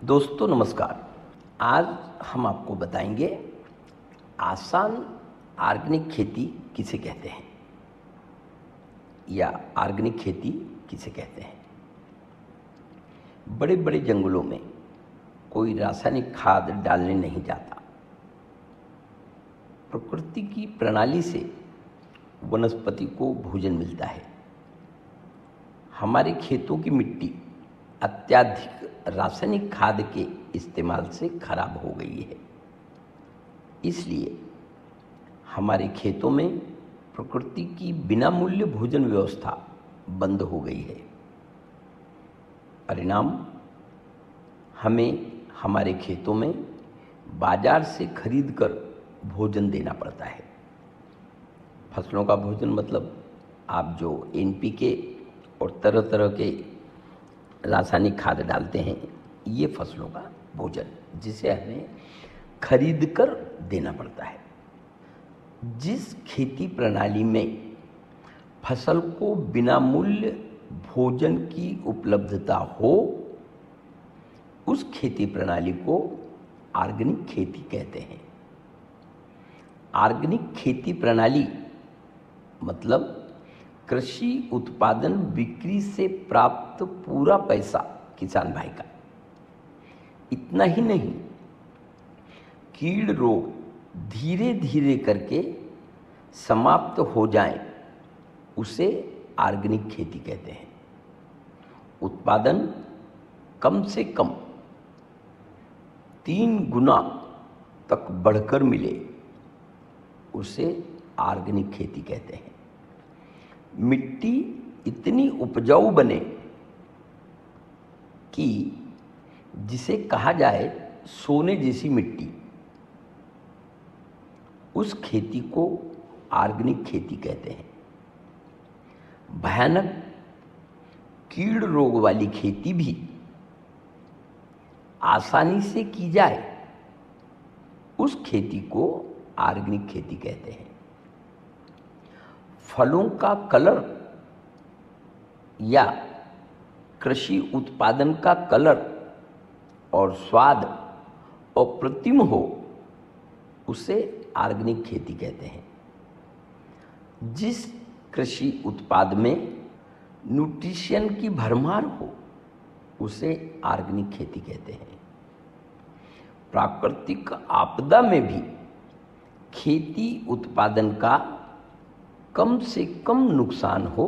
दोस्तों नमस्कार। आज हम आपको बताएंगे आसान ऑर्गेनिक खेती किसे कहते हैं या ऑर्गेनिक खेती किसे कहते हैं। बड़े बड़े जंगलों में कोई रासायनिक खाद डालने नहीं जाता। प्रकृति की प्रणाली से वनस्पति को भोजन मिलता है। हमारे खेतों की मिट्टी अत्यधिक रासायनिक खाद के इस्तेमाल से खराब हो गई है, इसलिए हमारे खेतों में प्रकृति की बिना मूल्य भोजन व्यवस्था बंद हो गई है। परिणाम, हमें हमारे खेतों में बाजार से खरीदकर भोजन देना पड़ता है। फसलों का भोजन मतलब आप जो एनपीके और तरह तरह के रासायनिक खाद डालते हैं, ये फसलों का भोजन जिसे हमें खरीद कर देना पड़ता है। जिस खेती प्रणाली में फसल को बिना मूल्य भोजन की उपलब्धता हो, उस खेती प्रणाली को ऑर्गेनिक खेती कहते हैं। ऑर्गेनिक खेती प्रणाली मतलब कृषि उत्पादन बिक्री से प्राप्त पूरा पैसा किसान भाई का। इतना ही नहीं, कीड़ रोग धीरे धीरे करके समाप्त हो जाएं, उसे ऑर्गेनिक खेती कहते हैं। उत्पादन कम से कम 3 गुना तक बढ़कर मिले, उसे ऑर्गेनिक खेती कहते हैं। मिट्टी इतनी उपजाऊ बने कि जिसे कहा जाए सोने जैसी मिट्टी, उस खेती को ऑर्गेनिक खेती कहते हैं। भयानक कीड़ रोग वाली खेती भी आसानी से की जाए, उस खेती को ऑर्गेनिक खेती कहते हैं। फलों का कलर या कृषि उत्पादन का कलर और स्वाद अप्रतिम हो, उसे ऑर्गेनिक खेती कहते हैं। जिस कृषि उत्पाद में न्यूट्रिशन की भरमार हो, उसे ऑर्गेनिक खेती कहते हैं। प्राकृतिक आपदा में भी खेती उत्पादन का कम से कम नुकसान हो,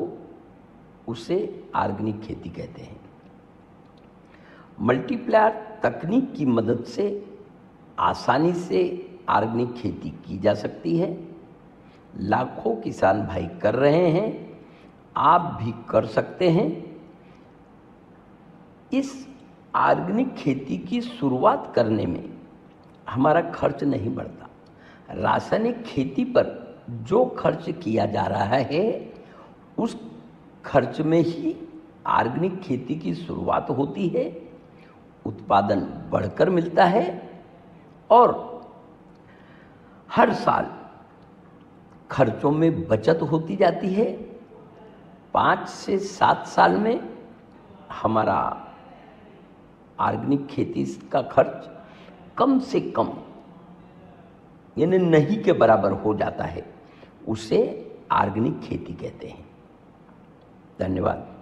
उसे ऑर्गेनिक खेती कहते हैं। मल्टीप्लायर तकनीक की मदद से आसानी से ऑर्गेनिक खेती की जा सकती है। लाखों किसान भाई कर रहे हैं, आप भी कर सकते हैं। इस ऑर्गेनिक खेती की शुरुआत करने में हमारा खर्च नहीं बढ़ता। रासायनिक खेती पर जो खर्च किया जा रहा है, उस खर्च में ही ऑर्गेनिक खेती की शुरुआत होती है। उत्पादन बढ़कर मिलता है और हर साल खर्चों में बचत होती जाती है। 5 से 7 साल में हमारा ऑर्गेनिक खेती का खर्च कम से कम यानी नहीं के बराबर हो जाता है, उसे ऑर्गेनिक खेती कहते हैं। धन्यवाद।